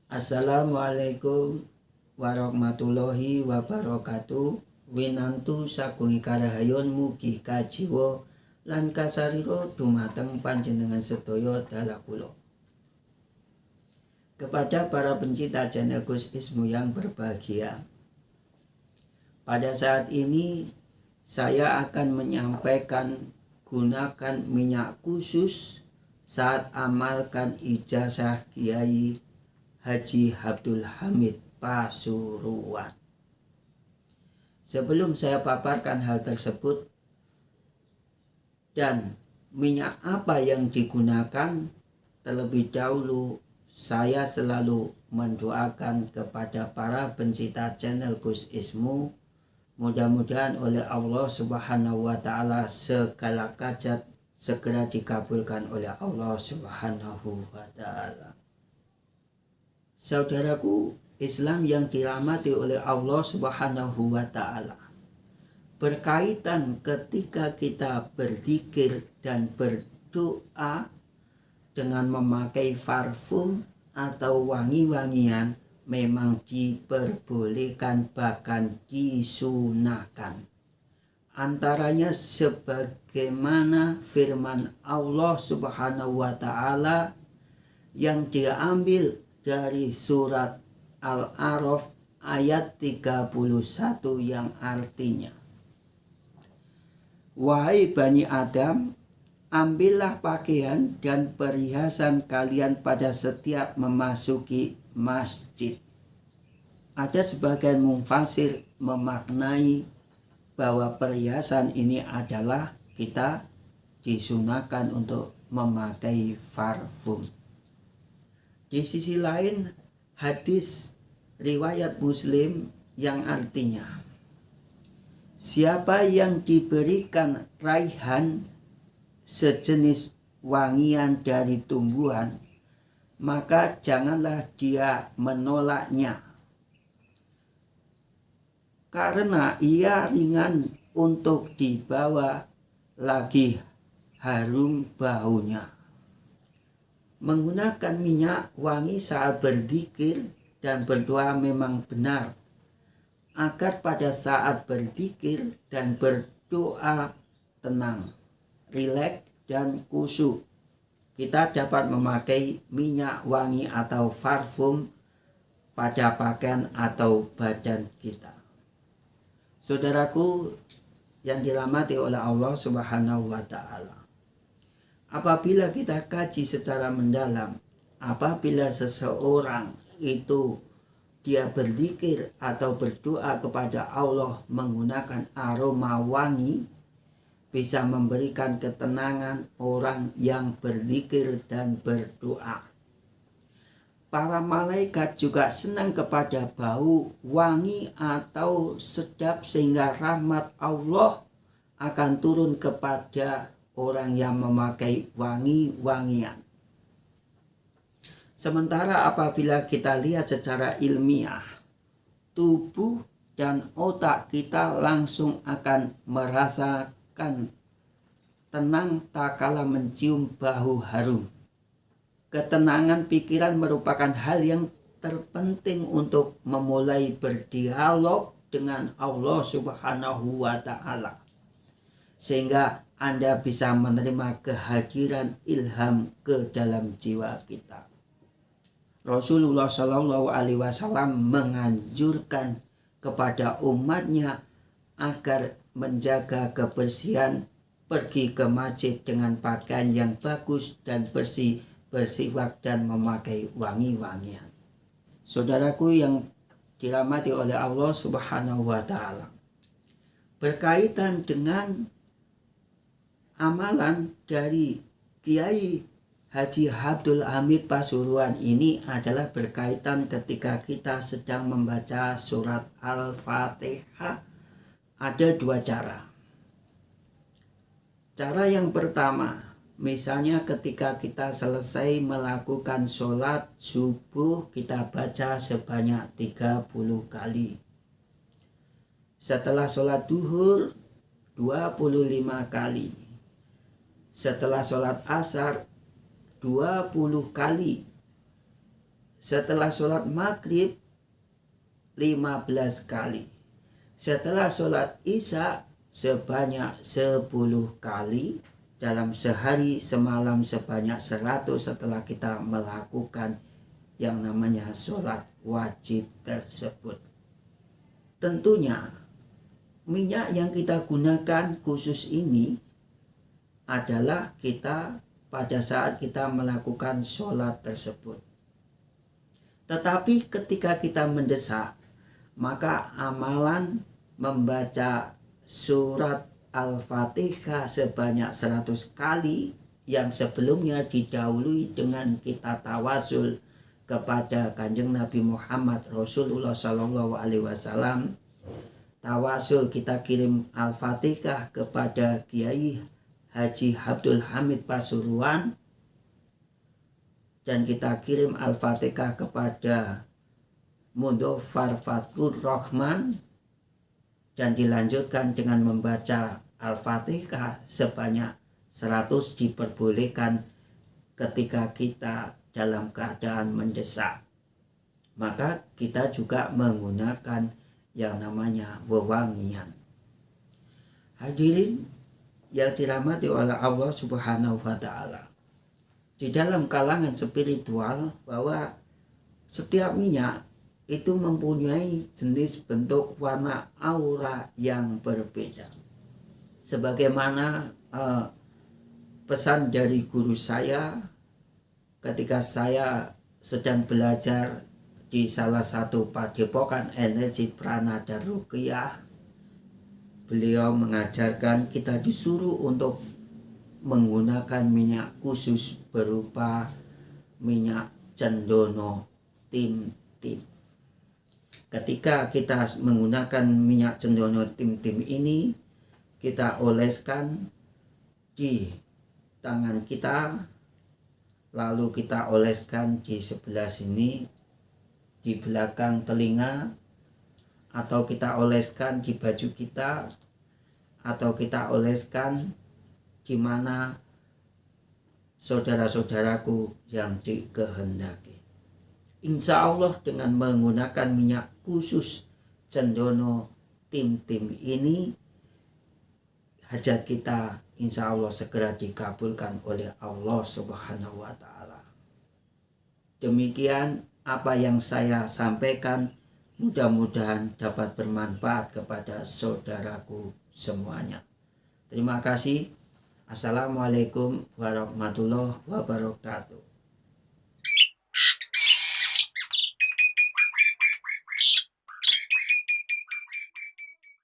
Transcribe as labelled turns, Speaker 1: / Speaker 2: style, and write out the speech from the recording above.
Speaker 1: Assalamualaikum warahmatullahi wabarakatuh. Winantu sagung karahayon mugi kajiwa lan kasariro dumateng panjenengan sedaya dalah kula. Kepada para pencinta channel Gus Ismu yang berbahagia, pada saat ini saya akan menyampaikan gunakan minyak khusus saat amalkan ijazah Kiai Haji Abdul Hamid Pasuruan. Sebelum saya paparkan hal tersebut dan minyak apa yang digunakan, terlebih dahulu saya selalu mendoakan kepada para pencinta channel Gus Ismu, mudah-mudahan oleh Allah Subhanahu wa Ta'ala segala hajat segera dikabulkan oleh Allah Subhanahu wa Ta'ala. Saudaraku Islam yang dirahmati oleh Allah Subhanahu wa Ta'ala, berkaitan ketika kita berzikir dan berdoa dengan memakai parfum atau wangi-wangian memang diperbolehkan, bahkan disunahkan. Antaranya sebagaimana firman Allah Subhanahu wa Ta'ala yang diambil dari surat Al-A'raf ayat 31 yang artinya, wahai Bani Adam, ambillah pakaian dan perhiasan kalian pada setiap memasuki masjid. Ada sebagian mufasir memaknai bahwa perhiasan ini adalah kita disunahkan untuk memakai parfum. Di sisi lain, hadis riwayat Muslim yang artinya, siapa yang diberikan raihan sejenis wangian dari tumbuhan, maka janganlah dia menolaknya, karena ia ringan untuk dibawa, lagi harum baunya. Menggunakan minyak wangi saat berzikir dan berdoa memang benar, agar pada saat berzikir dan berdoa tenang, rileks dan khusyuk. Kita dapat memakai minyak wangi atau parfum pada pakaian atau badan kita. Saudaraku yang dirahmati oleh Allah Subhanahu wa Ta'ala, apabila kita kaji secara mendalam, apabila seseorang itu dia berzikir atau berdoa kepada Allah menggunakan aroma wangi, bisa memberikan ketenangan orang yang berzikir dan berdoa. Para malaikat juga senang kepada bau wangi atau sedap, sehingga rahmat Allah akan turun kepada orang yang memakai wangi-wangian. Sementara apabila kita lihat secara ilmiah, tubuh dan otak kita langsung akan merasakan tenang tak kala mencium bau harum. Ketenangan pikiran merupakan hal yang terpenting untuk memulai berdialog dengan Allah Subhanahu wa Ta'ala, sehingga Anda bisa menerima kehadiran ilham ke dalam jiwa kita. Rasulullah Shallallahu Alaihi Wasallam menganjurkan kepada umatnya agar menjaga kebersihan, pergi ke masjid dengan pakaian yang bagus dan bersih, bersiwak dan memakai wangi-wangian. Saudaraku yang dirahmati oleh Allah Subhanahu wa Ta'ala, berkaitan dengan amalan dari Kiai Haji Abdul Hamid Pasuruan ini adalah berkaitan ketika kita sedang membaca surat Al-Fatihah. Ada dua cara. Cara yang pertama, misalnya ketika kita selesai melakukan sholat subuh, kita baca sebanyak 30 kali. Setelah sholat duhur 25 kali. Setelah sholat asar 20 kali. Setelah sholat maghrib 15 kali. Setelah sholat isya sebanyak 10 kali. Dalam sehari semalam sebanyak 100 setelah kita melakukan yang namanya sholat wajib tersebut. Tentunya minyak yang kita gunakan khusus ini adalah kita pada saat kita melakukan sholat tersebut. Tetapi ketika kita mendesak, maka amalan membaca surat Al-Fatihah sebanyak 100 kali yang sebelumnya didahului dengan kita tawasul kepada Kanjeng Nabi Muhammad Rasulullah Sallallahu Alaihi Wasallam. Tawasul kita kirim Al-Fatihah kepada Kiai Haji Abdul Hamid Pasuruan, dan kita kirim Al-Fatihah kepada Mudofar Fatur Rahman, dan dilanjutkan dengan membaca Al-Fatihah sebanyak 100 diperbolehkan ketika kita dalam keadaan mendesak. Maka kita juga menggunakan yang namanya wewangian. Hadirin yang dirahmati oleh Allah Subhanahu wa Ta'ala, di dalam kalangan spiritual bahwa setiap minyak itu mempunyai jenis bentuk warna aura yang berbeda. Sebagaimana pesan dari guru saya ketika saya sedang belajar di salah satu padepokan energi prana dan ruqyah, beliau mengajarkan kita disuruh untuk menggunakan minyak khusus berupa minyak cendono tim-tim. Ketika kita menggunakan minyak cendono tim-tim ini, kita oleskan di tangan kita, lalu kita oleskan di sebelah sini, di belakang telinga, atau kita oleskan di baju kita, atau kita oleskan di mana saudara-saudaraku yang dikehendaki. Insya Allah dengan menggunakan minyak khusus cendono tim-tim ini, hajat kita insya Allah segera dikabulkan oleh Allah Subhanahu wa Ta'ala. Demikian apa yang saya sampaikan, mudah-mudahan dapat bermanfaat kepada saudaraku semuanya. Terima kasih. Assalamualaikum warahmatullahi wabarakatuh.